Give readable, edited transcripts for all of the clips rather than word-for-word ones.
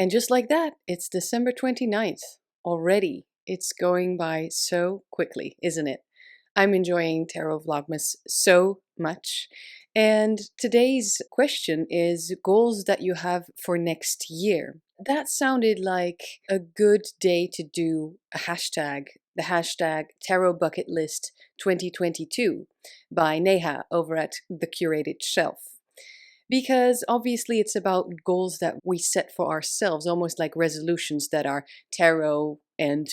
And just like that, it's December 29th already. It's going by so quickly, isn't it? I'm enjoying Tarot Vlogmas so much. And today's question is goals that you have for next year. That sounded like a good day to do a hashtag, the hashtag Tarot Bucket List 2022 by Neha over at The Curated Shelf. Because obviously it's about goals that we set for ourselves, almost like resolutions that are tarot and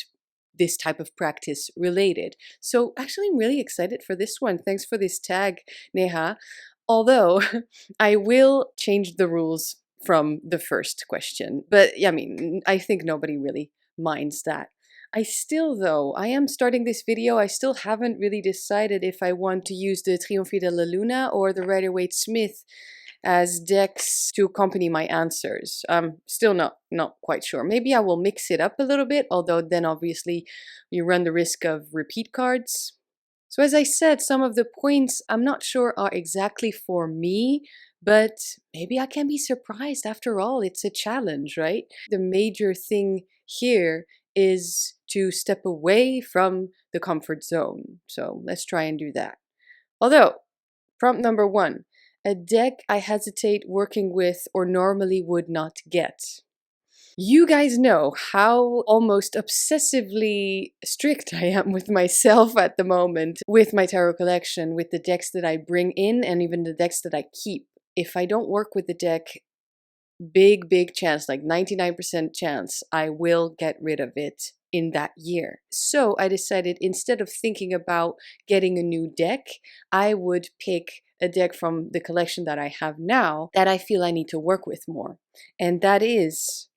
this type of practice related. So actually I'm really excited for this one. Thanks for this tag, Neha. Although I will change the rules from the first question. But I mean, I think nobody really minds that. I am starting this video, I still haven't really decided if I want to use the Triomphe de la Luna or the Rider-Waite-Smith as decks to accompany my answers. Still not quite sure. Maybe I will mix it up a little bit, although then obviously you run the risk of repeat cards. So as I said, some of the points I'm not sure are exactly for me, but maybe I can be surprised. After all, it's a challenge, right? The major thing here is to step away from the comfort zone. So let's try and do that. Although, prompt number 1, a deck I hesitate working with or normally would not get. You guys know how almost obsessively strict I am with myself at the moment with my tarot collection, with the decks that I bring in and even the decks that I keep. If I don't work with the deck, big chance, like 99% chance, I will get rid of it in that year. So I decided instead of thinking about getting a new deck, I would pick a deck from the collection that I have now that I feel I need to work with more. And that is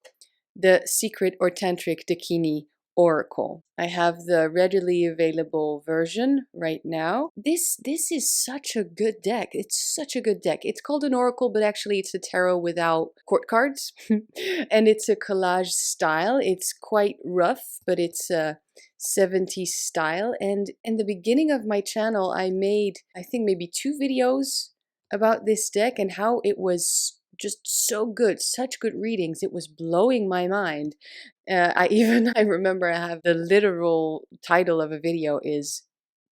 the Secret or Tantric Dakini Oracle. I have the readily available version right now. This is such a good deck. It's such a good deck. It's called an oracle, but actually it's a tarot without court cards. And it's a collage style. It's quite rough, but it's a 70s style. And in the beginning of my channel, I made, I think maybe 2 videos about this deck and how it was just so good, such good readings. It was blowing my mind. I remember I have the literal title of a video is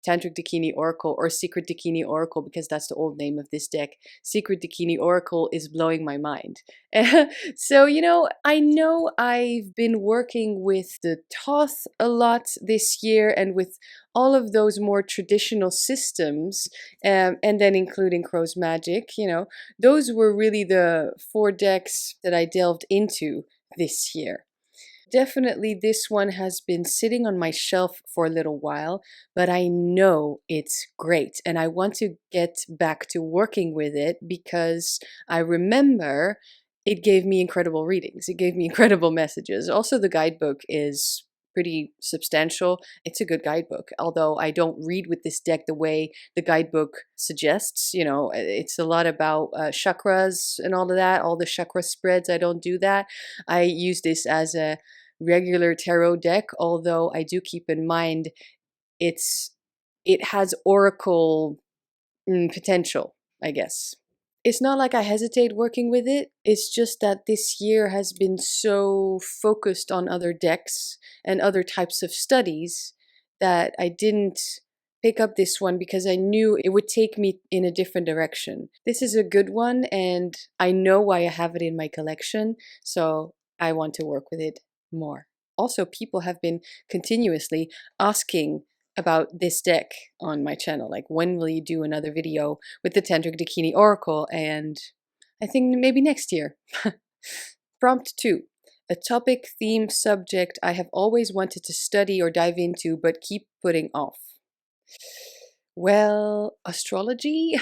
Tantric Dakini Oracle or Secret Dakini Oracle, because that's the old name of this deck. Secret Dakini Oracle is blowing my mind. So, I know I've been working with the Thoth a lot this year and with all of those more traditional systems, and then including Crow's Magic, those were really the 4 decks that I delved into this year. Definitely this one has been sitting on my shelf for a little while, but I know it's great and I want to get back to working with it because I remember it gave me incredible readings. It gave me incredible messages. Also, the guidebook is pretty substantial. It's a good guidebook, although I don't read with this deck the way the guidebook suggests. It's a lot about chakras and all of that, all the chakra spreads. I don't do that. I use this as a regular tarot deck, although I do keep in mind it has oracle potential, I guess. It's not like I hesitate working with it. It's just that this year has been so focused on other decks and other types of studies that I didn't pick up this one because I knew it would take me in a different direction. This is a good one and I know why I have it in my collection, so I want to work with it more. Also, people have been continuously asking about this deck on my channel, like when will you do another video with the Tantric Dakini Oracle, and I think maybe next year. Prompt 2. A topic, theme, subject I have always wanted to study or dive into but keep putting off. Well, astrology,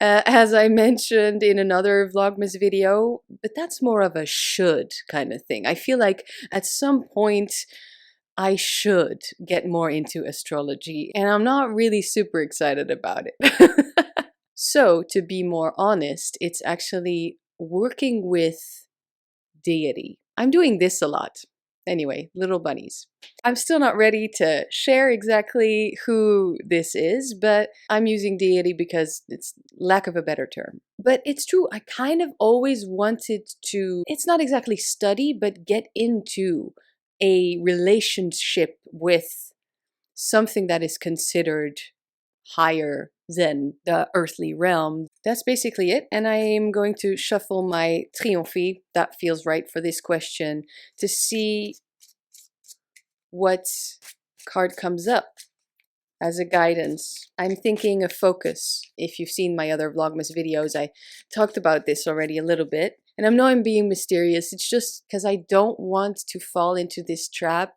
as I mentioned in another Vlogmas video, but that's more of a should kind of thing. I feel like at some point I should get more into astrology, and I'm not really super excited about it. So, to be more honest, it's actually working with deity. I'm doing this a lot. Anyway, little bunnies. I'm still not ready to share exactly who this is, but I'm using deity because it's lack of a better term. But it's true, I kind of always wanted to, it's not exactly study, but get into a relationship with something that is considered higher than the earthly realm. That's basically it. And I am going to shuffle my Triomphe, that feels right for this question, to see what card comes up as a guidance. I'm thinking of focus. If you've seen my other Vlogmas videos, I talked about this already a little bit. And I know I'm being mysterious. It's just because I don't want to fall into this trap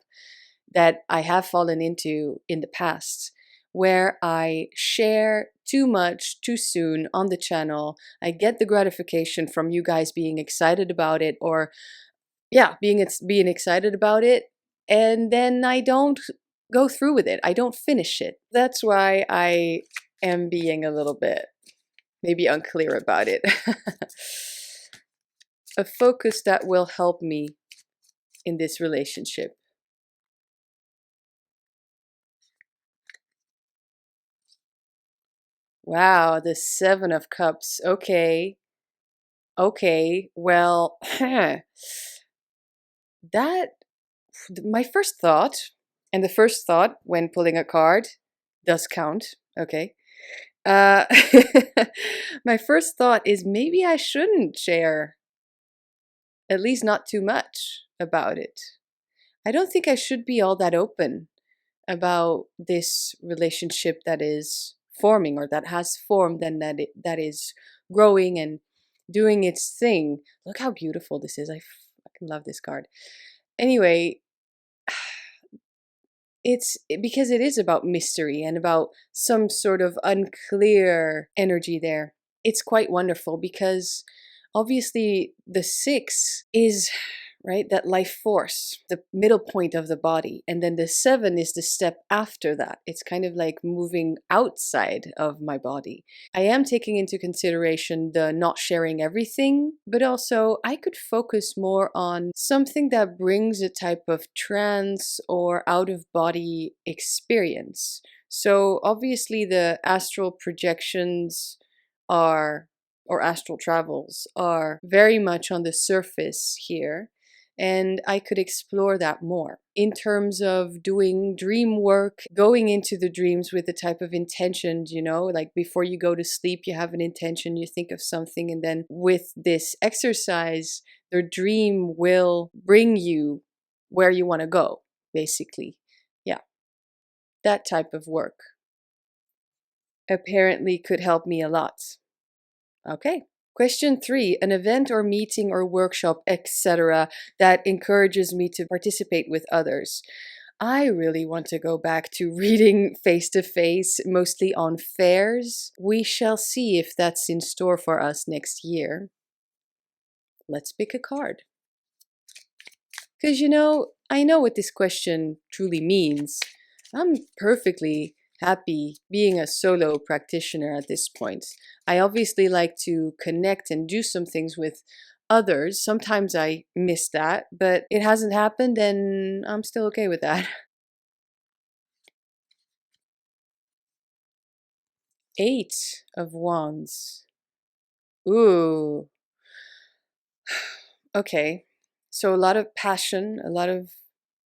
that I have fallen into in the past, where I share too much too soon on the channel. I get the gratification from you guys being excited about it, or yeah, being excited about it, and then I don't go through with it. I don't finish it. That's why I am being a little bit maybe unclear about it. A focus that will help me in this relationship. Wow, the Seven of Cups. Okay. Okay. Well, that, my first thought, and the first thought when pulling a card does count. Okay. Uh, my first thought is maybe I shouldn't share, at least not too much about it. I don't think I should be all that open about this relationship that is forming, or that has formed, and that is growing and doing its thing. Look how beautiful this is. I fucking love this card. Anyway, it's because it is about mystery and about some sort of unclear energy there. It's quite wonderful because obviously the six is, right, that life force, the middle point of the body. And then the seven is the step after that. It's kind of like moving outside of my body. I am taking into consideration the not sharing everything, but also I could focus more on something that brings a type of trance or out of body experience. So obviously the astral projections are, or astral travels are very much on the surface here. And I could explore that more in terms of doing dream work, going into the dreams with the type of intentions, you know, like before you go to sleep, you have an intention, you think of something, and then with this exercise, the dream will bring you where you want to go, basically. Yeah, that type of work apparently could help me a lot. Okay. Question 3, an event or meeting or workshop, etc., that encourages me to participate with others. I really want to go back to reading face to face, mostly on fairs. We shall see if that's in store for us next year. Let's pick a card. Because, you know, I know what this question truly means. I'm perfectly happy being a solo practitioner at this point. I obviously like to connect and do some things with others. Sometimes I miss that, but it hasn't happened and I'm still okay with that. 8 of Wands. Ooh. Okay. So a lot of passion, a lot of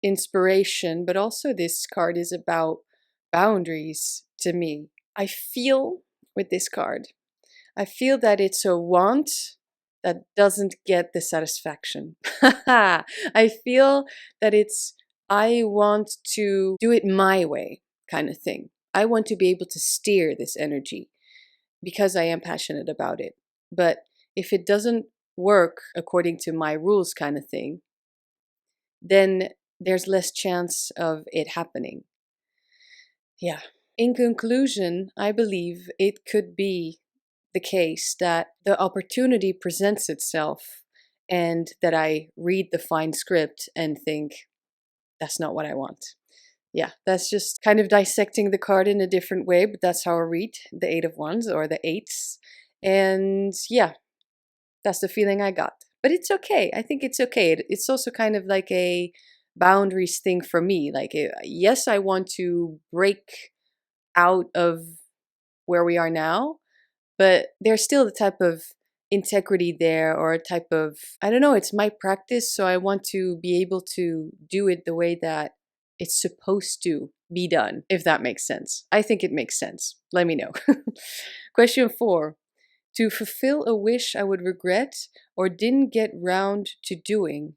inspiration, but also this card is about boundaries to me. I feel with this card, I feel that it's a want that doesn't get the satisfaction. I feel that it's, I want to do it my way kind of thing. I want to be able to steer this energy because I am passionate about it. But if it doesn't work according to my rules kind of thing, then there's less chance of it happening. Yeah. In conclusion, I believe it could be the case that the opportunity presents itself and that I read the fine script and think, that's not what I want. Yeah, that's just kind of dissecting the card in a different way, but that's how I read the Eight of Wands or the Eights. And yeah, that's the feeling I got. But it's okay. I think it's okay. It's also kind of like a boundaries thing for me. Like, yes, I want to break out of where we are now, but there's still the type of integrity there, or a type of, I don't know, it's my practice, so I want to be able to do it the way that it's supposed to be done, if that makes sense. I think it makes sense. Let me know. Question 4. To fulfill a wish I would regret or didn't get round to doing.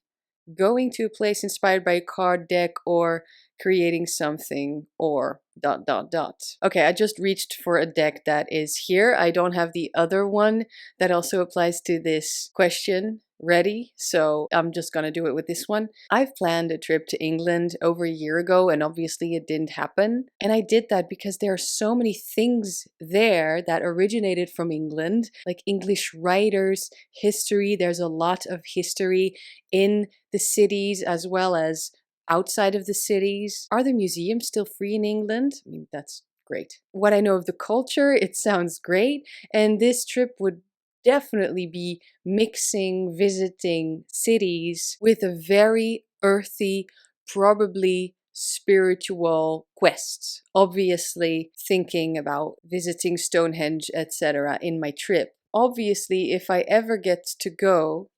Going to a place inspired by a card deck, or creating something, or dot dot dot. Okay, I just reached for a deck that is here. I don't have the other one that also applies to this question ready, so I'm just gonna do it with this one. I've planned a trip to England over a year ago, and obviously it didn't happen. And I did that because there are so many things there that originated from England, like English writers, history. There's a lot of history in the cities as well as outside of the cities. Are the museums still free in England? I mean, that's great. What I know of the culture, it sounds great. And this trip would definitely be mixing visiting cities with a very earthy, probably spiritual quest. Obviously, thinking about visiting Stonehenge, etc. in my trip. Obviously, if I ever get to go,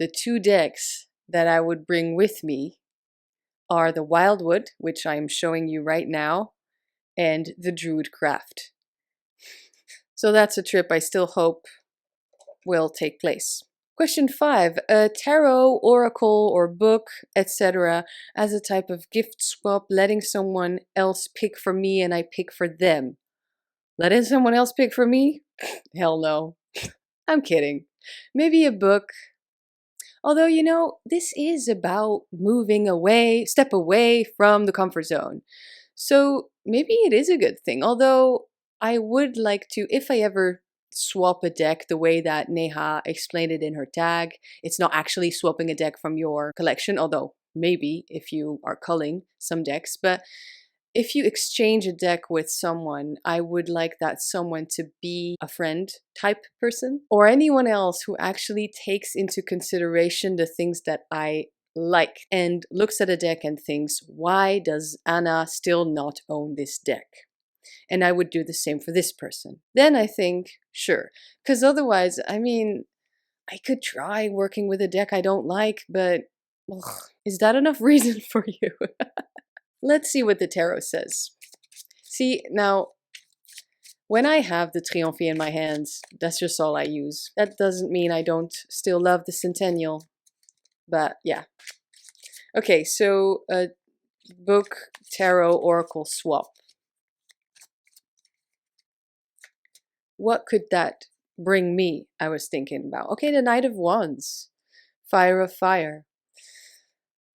the 2 decks that I would bring with me are the Wildwood, which I am showing you right now, and the Druid Craft. So that's a trip I still hope will take place. Question 5. A tarot, oracle, or book, etc. as a type of gift swap, letting someone else pick for me and I pick for them. Letting someone else pick for me? Hell no. I'm kidding. Maybe a book. Although, you know, this is about moving away, step away from the comfort zone. So maybe it is a good thing. Although I would like to, if I ever swap a deck the way that Neha explained it in her tag, it's not actually swapping a deck from your collection, although maybe if you are culling some decks, but if you exchange a deck with someone, I would like that someone to be a friend type person, or anyone else who actually takes into consideration the things that I like and looks at a deck and thinks, why does Anna still not own this deck? And I would do the same for this person. Then I think, sure. Because otherwise, I mean, I could try working with a deck I don't like, but ugh, is that enough reason for you? Let's see what the tarot says. See, now, when I have the Triomphe in my hands, that's just all I use. That doesn't mean I don't still love the Centennial, but yeah. Okay, so a book, tarot, oracle swap. What could that bring me? I was thinking about. Okay, the Knight of Wands, Fire of Fire.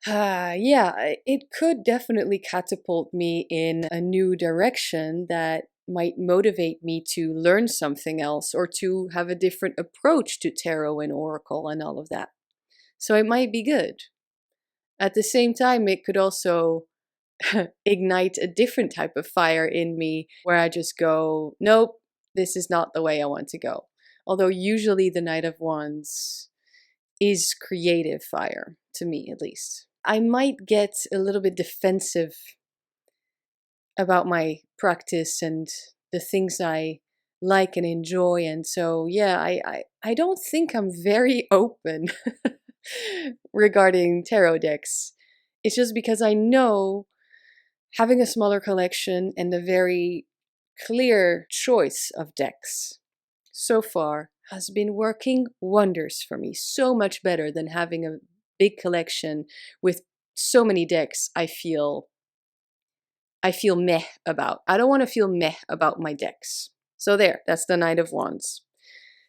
Yeah, it could definitely catapult me in a new direction that might motivate me to learn something else, or to have a different approach to tarot and oracle and all of that. So it might be good. At the same time, it could also ignite a different type of fire in me where I just go, nope, this is not the way I want to go. Although usually the Knight of Wands is creative fire, to me at least. I might get a little bit defensive about my practice and the things I like and enjoy. And so, yeah, I don't think I'm very open regarding tarot decks. It's just because I know having a smaller collection and a very clear choice of decks so far has been working wonders for me. So much better than having a big collection with so many decks I feel meh about. I don't want to feel meh about my decks. So there, that's the Knight of Wands.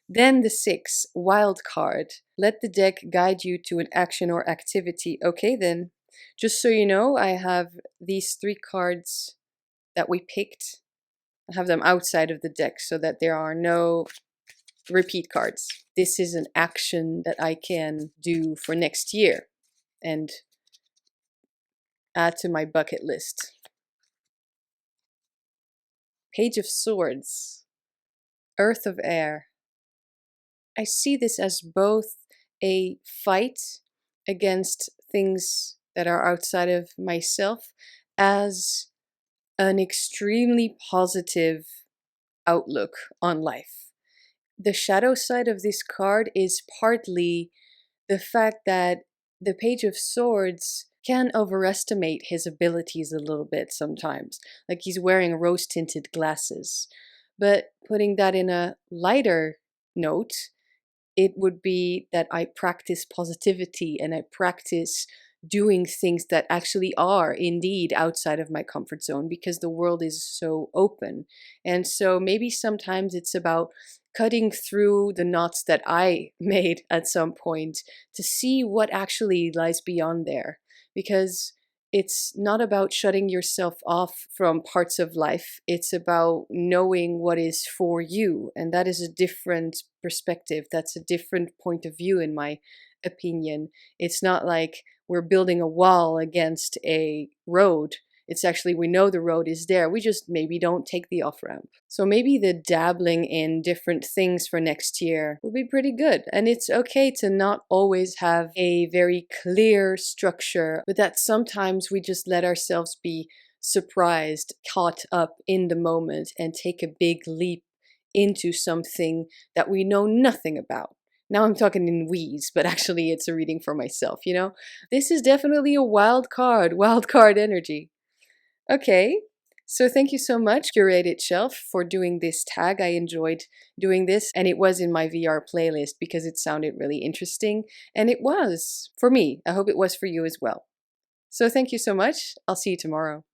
Then the 6, wild card. Let the deck guide you to an action or activity. Okay, then, just so you know, I have these 3 cards that we picked. I have them outside of the deck so that there are no repeat cards. This is an action that I can do for next year and add to my bucket list. Page of Swords, Earth of Air. I see this as both a fight against things that are outside of myself as an extremely positive outlook on life. The shadow side of this card is partly the fact that the Page of Swords can overestimate his abilities a little bit sometimes, like he's wearing rose-tinted glasses. But putting that in a lighter note, it would be that I practice positivity and I practice doing things that actually are indeed outside of my comfort zone because the world is so open. And so maybe sometimes it's about cutting through the knots that I made at some point to see what actually lies beyond there. Because it's not about shutting yourself off from parts of life. It's about knowing what is for you. And that is a different perspective. That's a different point of view, in my opinion. It's not like we're building a wall against a road. It's actually, we know the road is there. We just maybe don't take the off ramp. So maybe the dabbling in different things for next year will be pretty good. And it's okay to not always have a very clear structure, but that sometimes we just let ourselves be surprised, caught up in the moment, and take a big leap into something that we know nothing about. Now I'm talking in wheeze, but actually it's a reading for myself, you know? This is definitely a wild card energy. Okay, so thank you so much, Curated Shelf, for doing this tag. I enjoyed doing this, and it was in my VR playlist because it sounded really interesting, and it was for me. I hope it was for you as well. So thank you so much. I'll see you tomorrow.